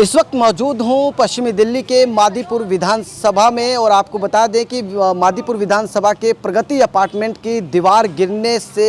इस वक्त मौजूद हूँ पश्चिमी दिल्ली के मादीपुर विधानसभा में और आपको बता दें कि मादीपुर विधानसभा के प्रगति अपार्टमेंट की दीवार गिरने से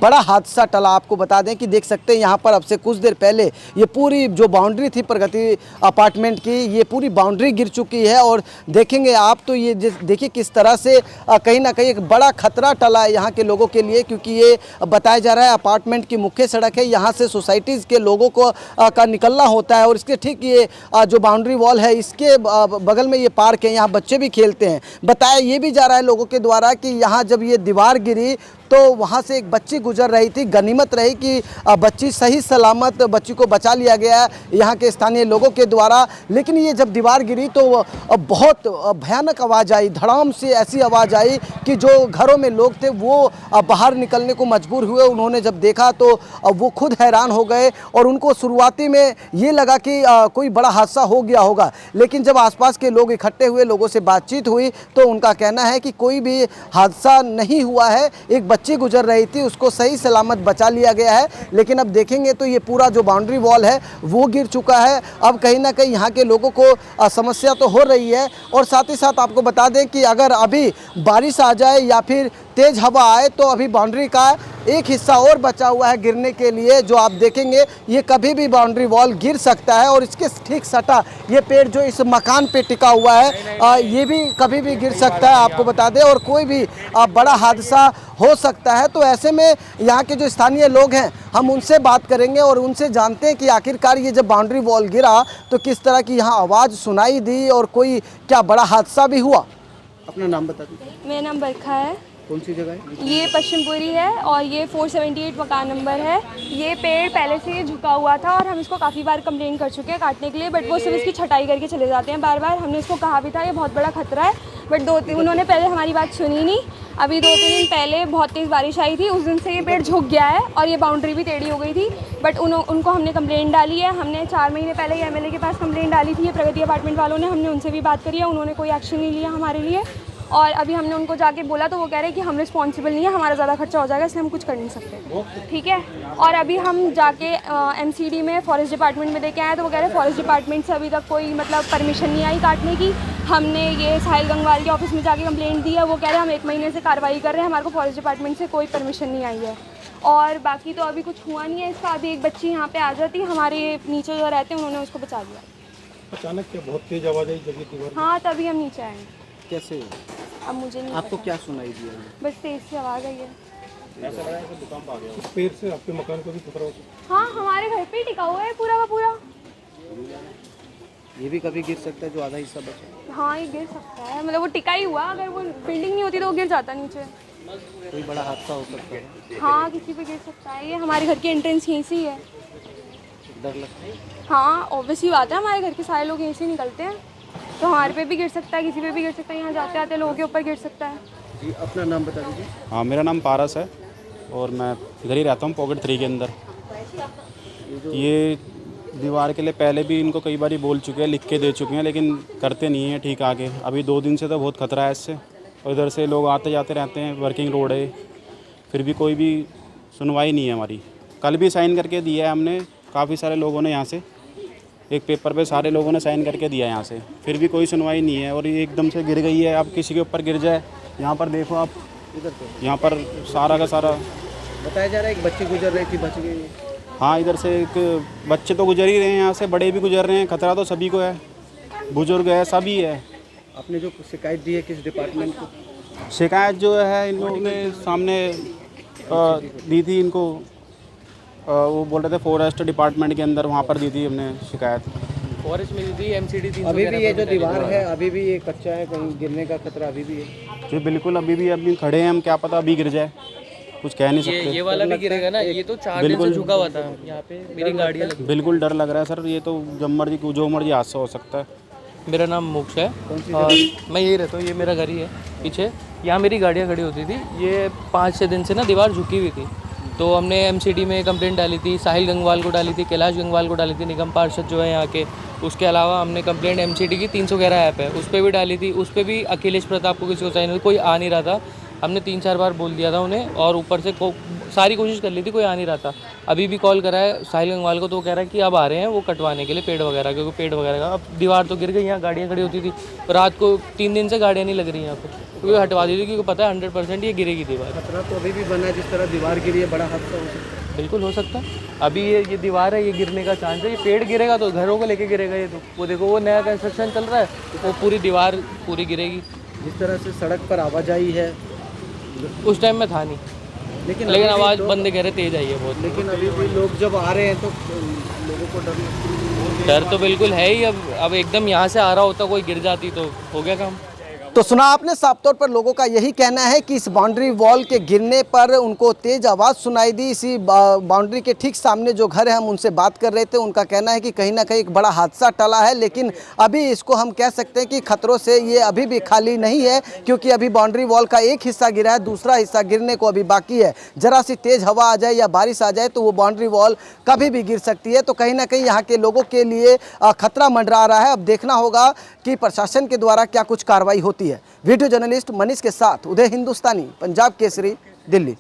बड़ा हादसा टला। आपको बता दें कि देख सकते हैं यहाँ पर अब से कुछ देर पहले ये पूरी जो बाउंड्री थी प्रगति अपार्टमेंट की, ये पूरी बाउंड्री गिर चुकी है। और देखेंगे आप तो ये देखिए किस तरह से कहीं ना कहीं एक बड़ा खतरा टला है यहाँ के लोगों के लिए, क्योंकि ये बताया जा रहा है अपार्टमेंट की मुख्य सड़क है, यहाँ से सोसाइटीज़ के लोगों को का निकलना होता है और इसके ठीक ये जो बाउंड्री वॉल है इसके बगल में ये पार्क है, यहाँ बच्चे भी खेलते हैं। बताया ये भी जा रहा है लोगों के द्वारा कि यहाँ जब ये दीवार गिरी तो वहाँ से एक बच्ची गुजर रही थी, गनीमत रही कि बच्ची सही सलामत बच्ची को बचा लिया गया यहाँ के स्थानीय लोगों के द्वारा। लेकिन ये जब दीवार गिरी तो बहुत भयानक आवाज़ आई, धड़ाम से ऐसी आवाज़ आई कि जो घरों में लोग थे वो बाहर निकलने को मजबूर हुए। उन्होंने जब देखा तो वो खुद हैरान हो गए और उनको शुरुआती में ये लगा कि कोई बड़ा हादसा हो गया होगा, लेकिन जब आसपास के लोग इकट्ठे हुए, लोगों से बातचीत हुई तो उनका कहना है कि कोई भी हादसा नहीं हुआ है, एक बच्ची गुजर रही थी उसको सही सलामत बचा लिया गया है। लेकिन अब देखेंगे तो ये पूरा जो बाउंड्री वॉल है वो गिर चुका है। अब कहीं ना कहीं यहाँ के लोगों को समस्या तो हो रही है। और साथ ही साथ आपको बता दें कि अगर अभी बारिश आ जाए या फिर तेज़ हवा आए तो अभी बाउंड्री का एक हिस्सा और बचा हुआ है गिरने के लिए, जो आप देखेंगे ये कभी भी बाउंड्री वॉल गिर सकता है। और इसके ठीक सटा ये पेड़ जो इस मकान पे टिका हुआ है ये भी कभी भी गिर सकता है, आपको बता दें, और कोई भी बड़ा हादसा हो सकता है। तो ऐसे में यहाँ के जो स्थानीय लोग हैं हम उनसे बात करेंगे और उनसे जानते हैं कि आखिरकार ये जब बाउंड्री वॉल गिरा तो किस तरह की यहाँ आवाज़ सुनाई दी और कोई क्या बड़ा हादसा भी हुआ। अपना नाम बता दीजिए। मेरा नाम बरखा है। कौन सी जगह है? ये पश्चिमपुरी है और ये 478 मकान नंबर है। ये पेड़ पहले से झुका हुआ था और हम इसको काफ़ी बार कंप्लेन कर चुके हैं काटने के लिए, बट वो सिर्फ इसकी छटाई करके चले जाते हैं बार बार। हमने इसको कहा भी था ये बहुत बड़ा खतरा है, बट उन्होंने पहले हमारी बात सुनी नहीं। अभी 2-3 दिन पहले बहुत तेज़ बारिश आई थी, उस दिन से ये पेड़ झुक गया है और ये बाउंड्री भी टेढ़ी हो गई थी। बट उनको हमने कंप्लेंट डाली है। हमने 4 महीने पहले ही एमएलए के पास कंप्लेंट डाली थी, ये प्रगति अपार्टमेंट वालों ने। हमने उनसे भी बात करी है, उन्होंने कोई एक्शन नहीं लिया हमारे लिए। और अभी हमने उनको जाके बोला तो वो कह रहे हैं कि हम रिस्पॉन्सिबल नहीं है, हमारा ज़्यादा खर्चा हो जाएगा इसलिए हम कुछ कर नहीं सकते। ठीक है। और अभी हम जाके एमसीडी में फॉरेस्ट डिपार्टमेंट में देके आए तो वो कह रहे हैं फॉरेस्ट डिपार्टमेंट से अभी तक कोई परमिशन नहीं आई काटने की। हमने ये साहिल गंगवाल के ऑफिस में जाके कंप्लेंट दी है, वो कह रहे हैं हम 1 महीने से कार्रवाई कर रहे हैं, हमारे को फॉरेस्ट डिपार्टमेंट से कोई परमिशन नहीं आई है। और बाकी तो अभी कुछ हुआ नहीं है इसका। अभी एक बच्ची यहाँ पे आ जाती, हमारे नीचे जो रहते हैं उन्होंने उसको बचा लिया। अचानक क्या बहुत तेज आवाज़ आई जब ये दीवार? हाँ, तभी हम नीचे आए। कैसे? अब मुझे नहीं आपको पता। क्या सुनाई दिया? बस तेज से आवाज़ आई है। ऐसा लगा है दुकान पे आ गया। इस पेड़ से आपके मकान को भी खतरा हो सकता हाँ, हमारे घर पे ही टिका हुआ है पूरा का पूरा। ये भी कभी गिर सकता है जो आधा हिस्सा बचा। हाँ, ये गिर सकता है, मतलब वो टिका ही हुआ, अगर वो बिल्डिंग नहीं होती तो वो गिर जाता नीचे। कोई बड़ा हादसा हो सकता है। हाँ, किसी पे गिर सकता है। ये हमारे घर की एंट्रेंस यहीं से ही है। डर लगता है? हाँ, ऑब्वियसली बात है, हमारे घर के सारे लोग यहीं से निकलते हैं तो हमारे पे भी गिर सकता है, किसी पे भी गिर सकता है, यहाँ जाते आते लोगों के ऊपर गिर सकता है। जी, अपना नाम बता दीजिए। हाँ, मेरा नाम पारस है और मैं इधर ही रहता हूँ पॉकेट 3 के अंदर। ये दीवार के लिए पहले भी इनको कई बार बोल चुके हैं, लिख के दे चुके हैं, लेकिन करते नहीं हैं ठीक आगे। अभी 2 दिन से तो बहुत खतरा है इससे, और इधर से लोग आते जाते रहते हैं, वर्किंग रोड है, फिर भी कोई भी सुनवाई नहीं है हमारी। कल भी साइन करके दिया है हमने, काफ़ी सारे लोगों ने यहाँ से एक पेपर पे सारे लोगों ने साइन करके दिया यहाँ से, फिर भी कोई सुनवाई नहीं है। और ये एकदम से गिर गई है, अब किसी के ऊपर गिर जाए, यहाँ पर देखो आप, इधर पे यहाँ पर सारा का सारा बताया जा रहा है एक बच्ची गुजर रही थी, बच गई। हाँ, इधर से एक बच्चे तो गुजर ही रहे हैं, यहाँ से बड़े भी गुजर रहे हैं। खतरा तो सभी को है, बुजुर्ग है, सभी है। आपने जो शिकायत दी है किस डिपार्टमेंट को? शिकायत जो है इन लोगों ने सामने दी थी इनको, वो बोल रहे थे फॉरेस्ट डिपार्टमेंट के अंदर, वहाँ पर दी थी हमने शिकायत। फॉरेस्ट में दी थी, एमसीडी 311। अभी भी ये जो दीवार है अभी भी ये कच्चा है, कहीं गिरने का खतरा अभी भी है? जी बिल्कुल, अभी खड़े हैं हम, क्या पता अभी गिर जाए, कुछ कह नहीं सकते। ये वाला भी गिरेगा ना, ये तो 4 दिन से झुका हुआ था यहाँ पे, मेरी गाड़ियाँ लगी। बिल्कुल डर लग रहा है सर, ये तो जब मर्जी जो मर्जी हादसा हो सकता है। मेरा नाम मोक्ष है और मैं यही रहता हूँ, ये मेरा घर ही है पीछे। यहाँ मेरी गाड़ियाँ खड़ी होती थी। ये 5-6 दिन से ना दीवार झुकी हुई थी, तो हमने एमसीडी में कंप्लेंट डाली थी, साहिल गंगवाल को डाली थी, कैलाश गंगवाल को डाली थी, निगम पार्षद जो है यहाँ के। उसके अलावा हमने कंप्लेंट एमसीडी की 311 ऐप है उस पर भी डाली थी, उस पर भी अखिलेश प्रताप को किसी को चाहिए, कोई आ नहीं रहा था। हमने 3-4 बार बोल दिया था उन्हें, और ऊपर से सारी कोशिश कर ली थी, कोई आ नहीं रहा था। अभी भी कॉल करा है साहिल गंगवाल को, तो वो कह रहा है कि अब आ रहे हैं वो कटवाने के लिए पेड़ वगैरह, क्योंकि पेड़ वगैरह का अब दीवार तो गिर गई, यहाँ गाड़ियाँ खड़ी होती थी, रात को 3 दिन से गाड़ियाँ नहीं लग रही यहाँ पे, क्योंकि हटवा दी थी, क्योंकि पता है 100% ये गिरेगी दीवार। खतरा तो अभी भी बना है, जिस तरह दीवार गिरी है बड़ा हादसा हो सकता है। बिल्कुल हो सकता है। अभी ये दीवार है, ये गिरने का चांस है। ये पेड़ गिरेगा तो घरों को लेके गिरेगा। ये तो वो देखो, वो नया कंस्ट्रक्शन चल रहा है, वो पूरी दीवार पूरी गिरेगी। जिस तरह से सड़क पर आवाजाही है, उस टाइम में था नहीं, लेकिन लेकिन अभी भी आवाज़ लोग- बंदे कह रहे तेज आई है बहुत। लेकिन अभी भी लोग जब आ रहे हैं तो लोगों को डर तो बिल्कुल है ही। अब एकदम यहाँ से आ रहा होता, कोई गिर जाती तो हो गया काम। तो सुना आपने, साफ तौर पर लोगों का यही कहना है कि इस बाउंड्री वॉल के गिरने पर उनको तेज आवाज़ सुनाई दी। इसी बाउंड्री के ठीक सामने जो घर है, हम उनसे बात कर रहे थे, उनका कहना है कि कहीं ना कहीं एक बड़ा हादसा टला है, लेकिन अभी इसको हम कह सकते हैं कि खतरों से ये अभी भी खाली नहीं है, क्योंकि अभी बाउंड्री वॉल का एक हिस्सा गिरा है, दूसरा हिस्सा गिरने को अभी बाकी है। जरा सी तेज़ हवा आ जाए या बारिश आ जाए तो वो बाउंड्री वॉल कभी भी गिर सकती है। तो कहीं ना कहीं यहाँ के लोगों के लिए खतरा मंडरा रहा है। अब देखना होगा कि प्रशासन के द्वारा क्या कुछ कार्रवाई होती है। वीडियो जर्नलिस्ट मनीष के साथ उदय हिंदुस्तानी, पंजाब केसरी, दिल्ली।